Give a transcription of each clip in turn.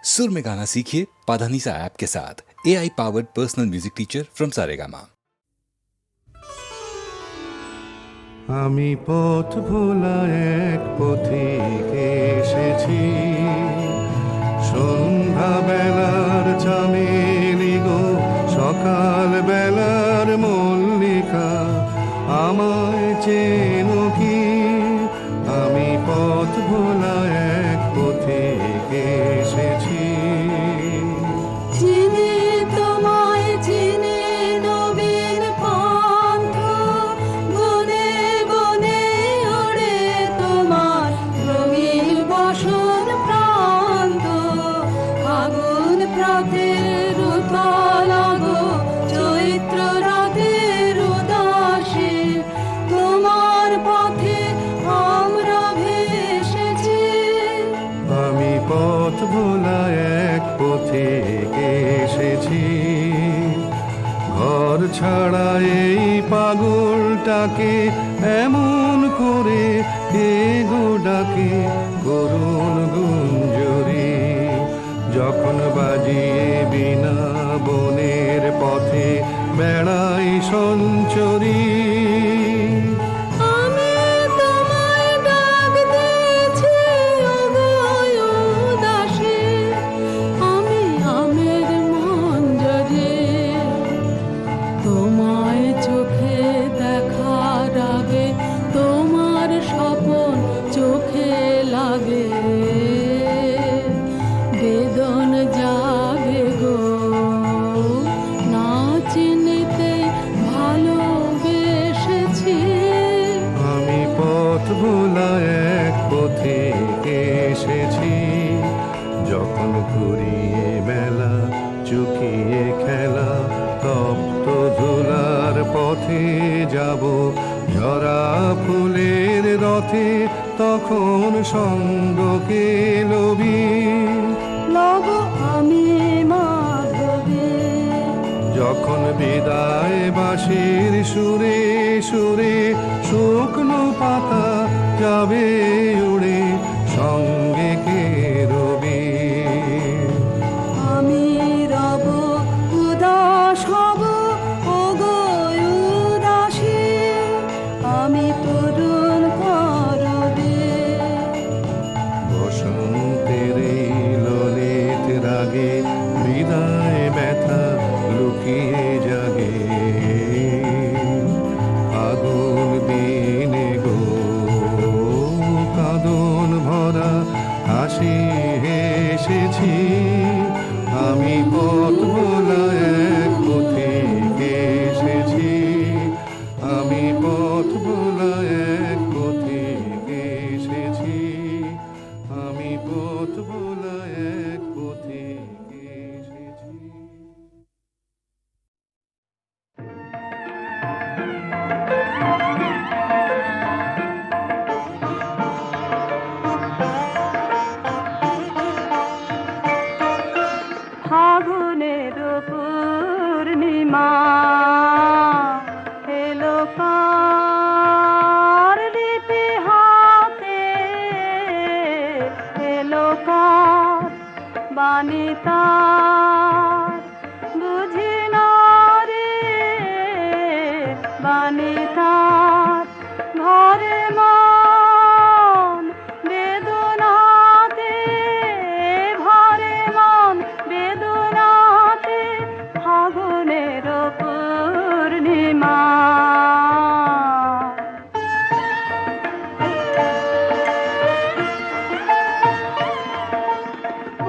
सुर में गाना सीखिए पाधानीसा ऐप के साथ। AI powered personal music teacher from Saregama. আমি পথ ভোলা এক পথিক এসেছি, সন্ধ্যা বেলার চামেলি গো, সকাল বেলার মল্লিকা, আমায় চেনো কি? আমি পথ ভোলা এক পথিক এসেছি। পথ ভোলা এক পথিক এসেছি, ঘর ছাড়া এই পাগলটাকে এমন করে কে গো ডাকে করুণ গুঞ্জরি, যখন বাজিয়ে বিনা বনের পথে বেড়াই সঞ্চরী। ভোলা এক পথিক এসেছি, যখন ঘুরিয়ে বেলা চুকিয়ে খেলা তপ্ত ধুলার পথে যাব, ঝরা ফুলের রথে তখন সঙ্গকে লবি লব আমি মাধবে। যখন বিদায় বাঁশির সুরে সুরে শুকনো পাতা যাবে উড়ে, সঙ্গে কে রবি? আমি রব উদাস হব ওগো উদাসী, আমি তরুণ করবে। বসন্তের এই ললিত রাগে বিদায় ব্যথা লুকিয়ে জাগে, আগুন দিনে গো কাঁদন ভরা হাসি হেসেছি। আমি পথ ভোলা এক পথিক এসেছি, আমি পথ ভোলা এক পথিক এসেছি, আমি পথ ভোলা এক পথিক এসেছি। ফাগুনের পূর্ণিমা এলো কার লিপি হাতে, এলো কার বাণী তার বুঝি না রে, বাণী তার ঘরে মন বেদনাতে, ভরে মন বেদনাতে, ফাগুনের পূর্ণিমা।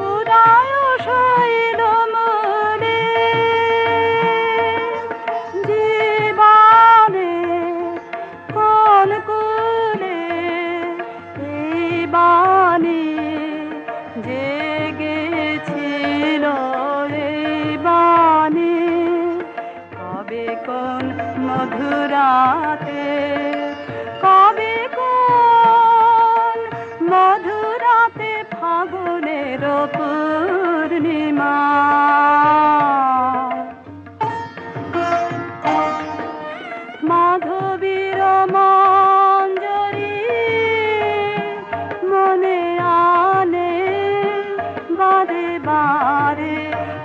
উদয় শৈল মনে জীবনে কোন কুলে এই বাণী জেগেছিল, এই বাণী কবে কোন মধুরাতে, কবে কোন মধুরাতে, ফাগুনের পূর্ণিমা। মাধবীর মঞ্জরি মনে আনে বাধা বারে বারে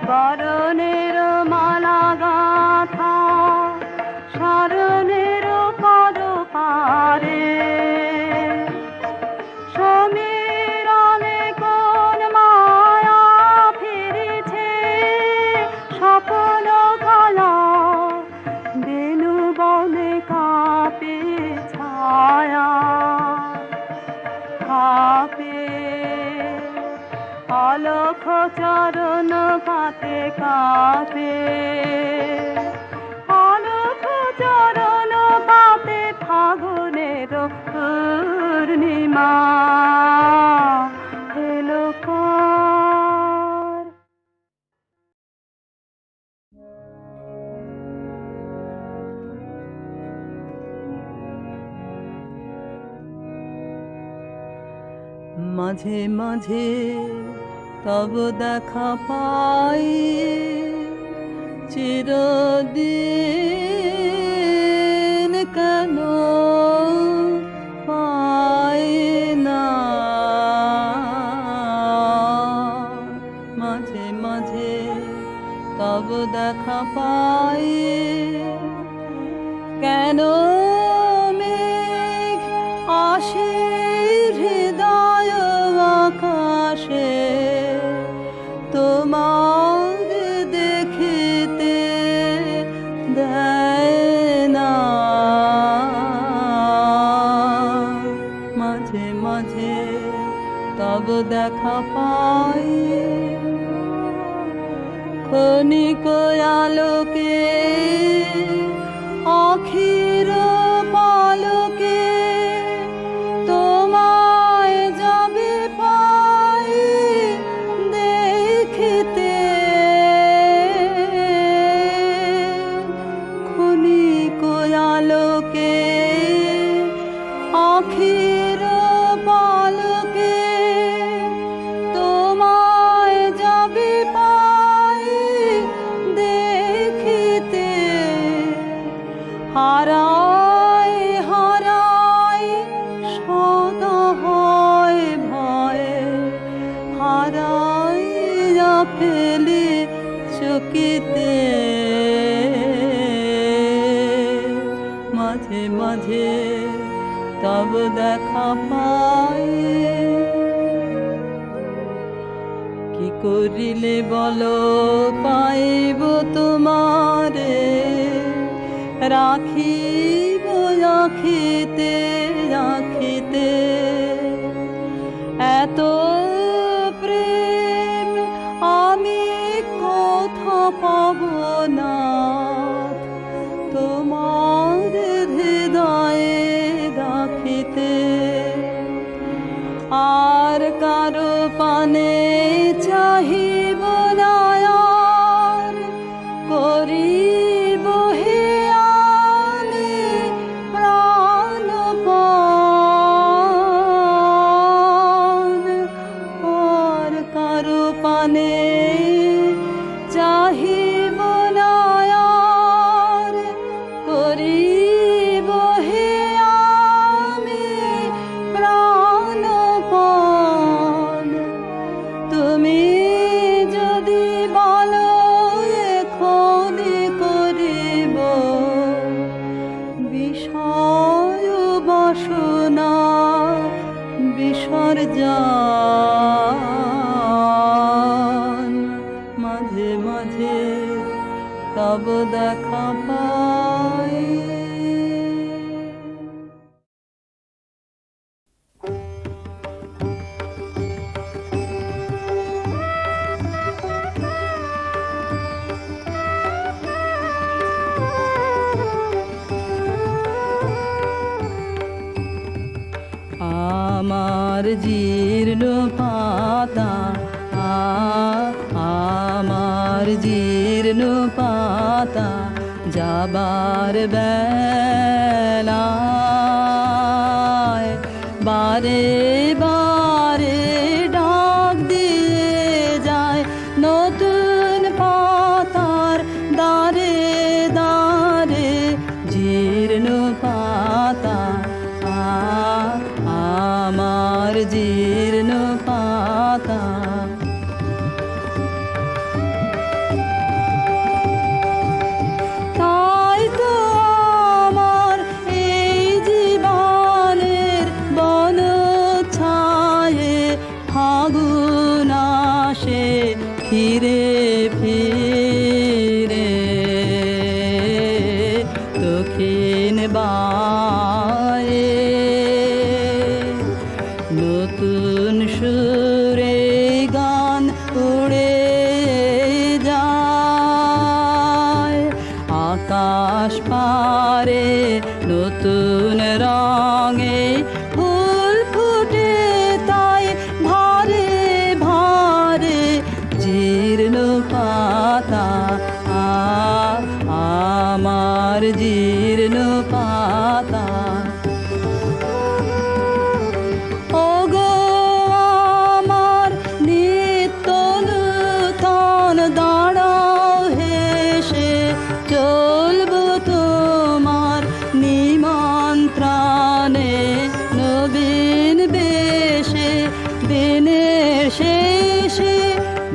বরণের মালা গাথা স্মরণের পর পারে সমীরণে কোন মায়া ফিরেছে স্বপ্ন কালা বেনু বনে কাপে ছায়া কাপে অলখ চরণ পাতে কাপে অলখ চরণ পাতে ফাগুনের পূর্ণিমা এলো কার মাঝে মাঝে তব দেখা পাই চিরদিন কেন পাই না মাঝে মাঝে তব দেখা পাই কেন মেঘ আসে হৃদয় আকাশে তোমার দেখিতে দেয় না মাঝে মাঝে তব দেখা পাই ক্ষণিক আলোকে আখির পালকে তোমায় যাবে পাই দেখিতে ক্ষণিক আলোকে আখির পালকে তোমায় যাবে পাই দেখিতে হারায় হারায় সদা হয় ভয়ে হারাইয়া ফেলি চকিতে মাঝে মাঝে তব দেখা পাই কি করিলে বলো পাইব তোমারে রাখিব রাখিতে রাখিতে এত প্রেম আমি কোথা পাব না তোমার হৃদয়ে রাখিতে আর কারো পানে চাহিব না আর করিব হে আমি প্রাণপণ আর কারো পানে চাহিব না আর করিব হে আমি প্রাণপণ তুমি যদি বলো এখনই করিব বিষয় বাসনা বিসর্জন মাঝে মাঝে তব দেখা পাই আমার জীর্ণ পাতা আমার জীর্ণ পাতা যাবার বেলায় বারে বারে ডাক দিয়ে যায় নতুন পাতার দারে দারে জীর্ণ পাতা আমার জীর্ণ পাতা ফিরে ফিরে দক্ষিণ বায়ে নতুন সুরে গান উড়ে যায় আকাশ পারে নতুন রঙে ফুল ফুটে তাই ভারে ভারে জীর্ণ পাতা আমার জীর্ণ পাতা ওগো আমার নিত্য নূতন দাঁড়াও হেসে চলবো তোমার নিমন্ত্রণে নবীন বেশে দিনের শেষে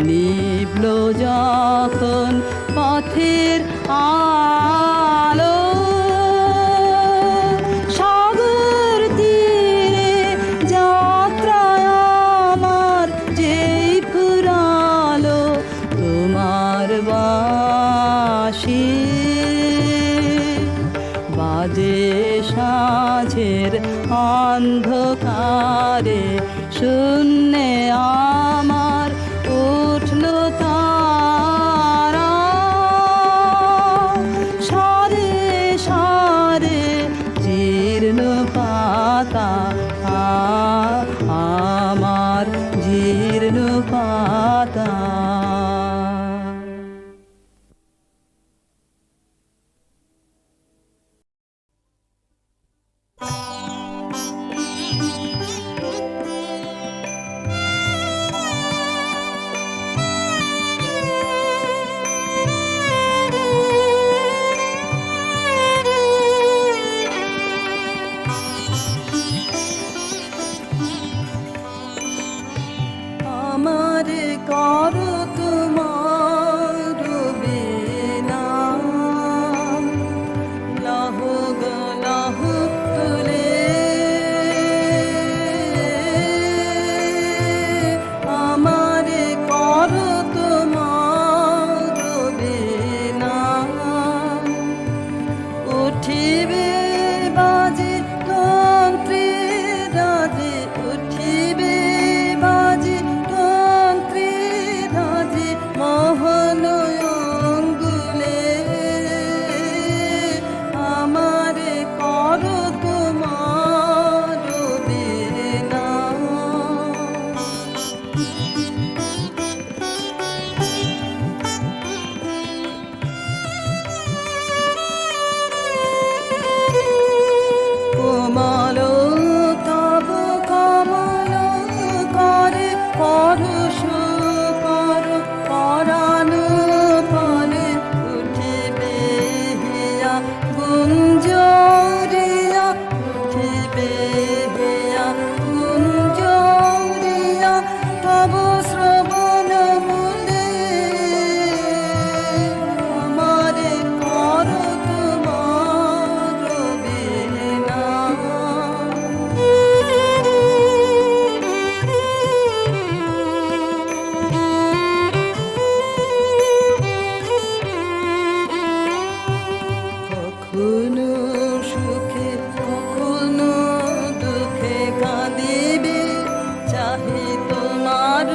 নিভল যখন পথের আলো সাগর তীরে যাত্রায় আমার যেই ফুরালো তোমার বাঁশি বাজে সাঁঝের অন্ধকারে শূন্যে আমার উঠল তারা সারে সারে জীর্ণ পাতা আমার জীর্ণ পাতা আমার করো তোমার বিনা লাহ গো লাহ তুলে আমার করো তোমার বিনা উঠিবে বাজে তন্ত্রে রাজে উঠিবে বাজে তন্ত্রে রাজে মোহন অঙ্গুলে আমার করো তোমার বিনা কোমল তব কমল করে পরশ কর পরানো ফলে উঠিবে হিয়া গুঞ্জরিয়া উঠিবে হিয়া গুঞ্জরিয়া তব শ্রবণ মূলে আমারে করো তোমার বিনা কখনো সুখে কখনো দুঃখে কাঁদিবে চাহি তোমার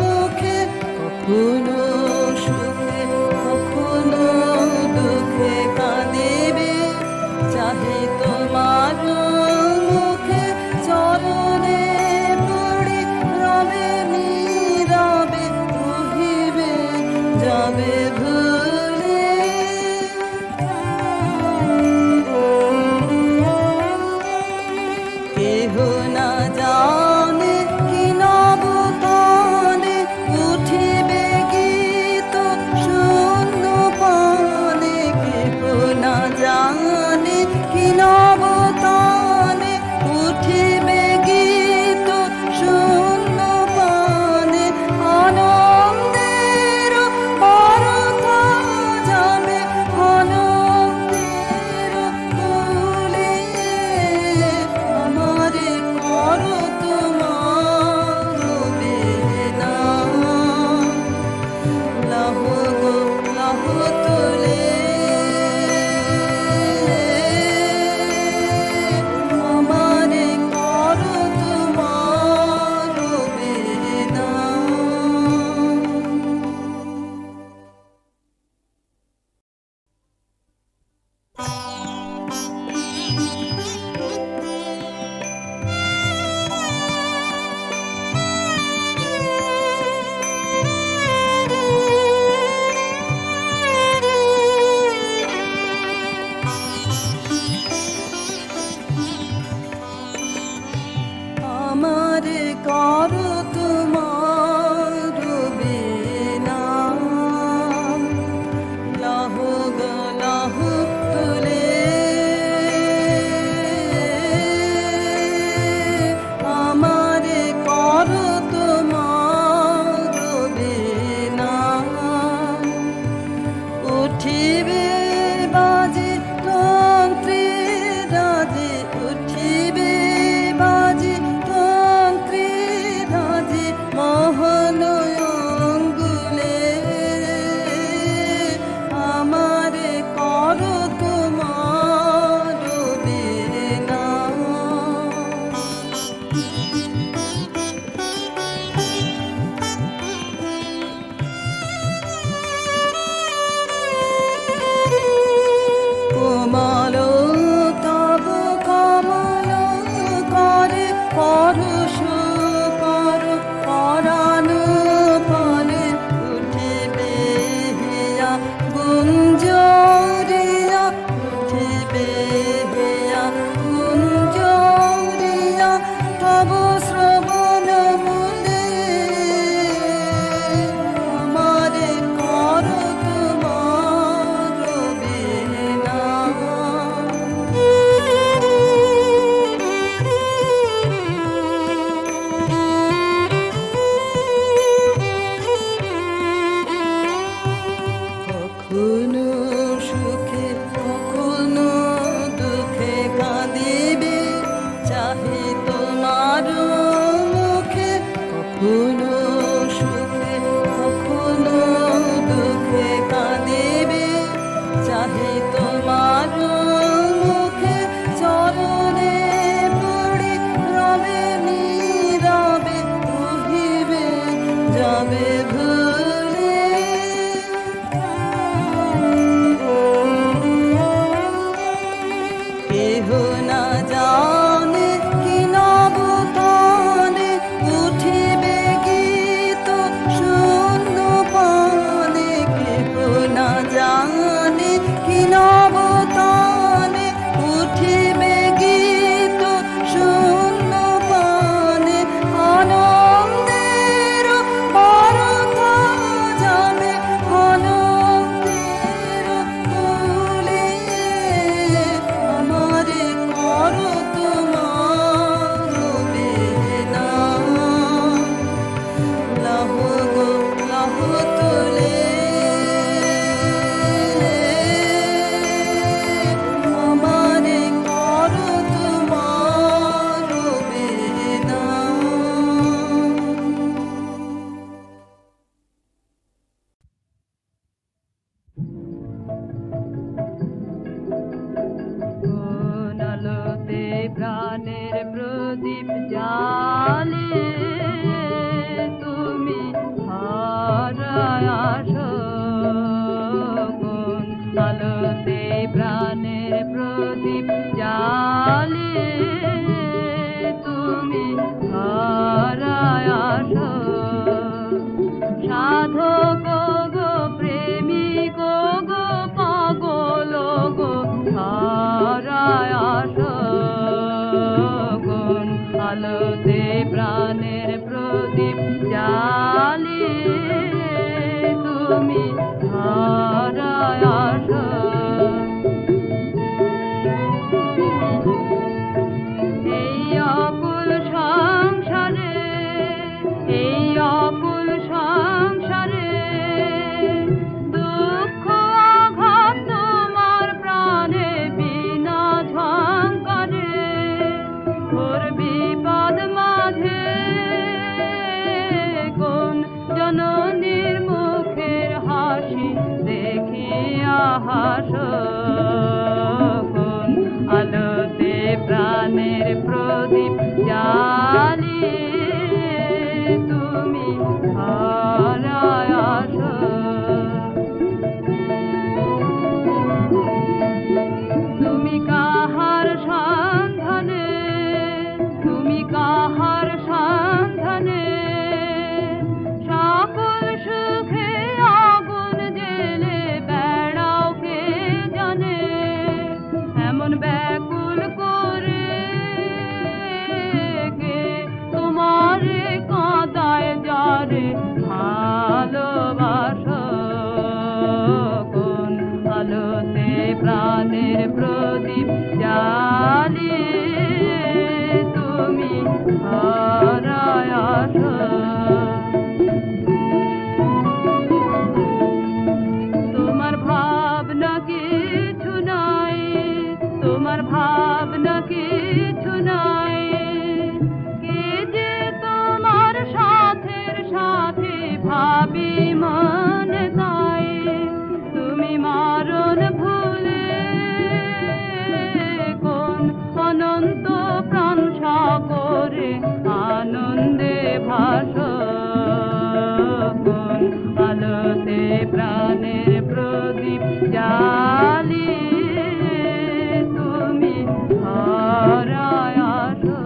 মুখে কখনো সুখে কখনো দুঃখে কাঁদিবে চাহি তোমার মুখে চরণে পড়ি রবে নীরবে কহিবে যাবে ভুলে কেহ না জানে কি নবতানে উঠিবে গীত শূন্য পানে কেহ না জানে কি নবতানে উঠিবে গীত শূন্য পানে আনন্দের পরতা ধরায় আসো কোন আলোতে প্রাণের প্রদীপ জ্বালিয়ে তুমি ধরায় আসো সাধক গো প্রেমিক গো পাগল গো ধরায় আসো কোন আলোতে প্রাণের প্রদীপ জ্বালিয়ে তুমি ধরায় আসো এই অকুল সংসারে এই অকুল সংসারে দুঃখ আঘাত তোমার প্রাণে বিনা ঝঙ্কারে ঘোর বিপদ মাঝে কোন জননীর মুখের হাসি দেখিয়া হাসো কোন আলোতে প্রাণের প্রদীপ জ্বালিয়ে তুমি ধরায় আসো তুমি কাহার সন্ধানে তুমি কাহার সন্ধানে সকল সুখে আগুন জেলে বেড়াও কে জানে এমন ব্যাকুল করে কে তোমারে কাঁদায় যারে ভালোবাসো কোন আলোতে প্রাণের প্রদীপ জ্বালিয়ে তুমি ধরায় আসো তোমার ভাবনা কিছু নাই তোমার ভাবনা কিছু নাই কে যে তোমার সাথের সাথে ভাবি মনে তাই তুমি মারণ ভুলে কোন অনন্ত প্রাণ সাগরে আনন্দে ভাসো কোন আলোতে প্রাণের প্রদীপ জ্বালিয়ে তুমি ধরায় আসো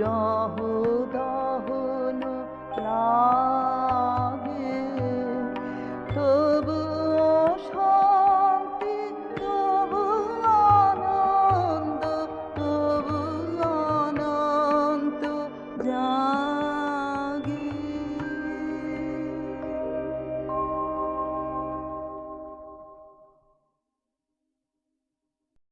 বিরহ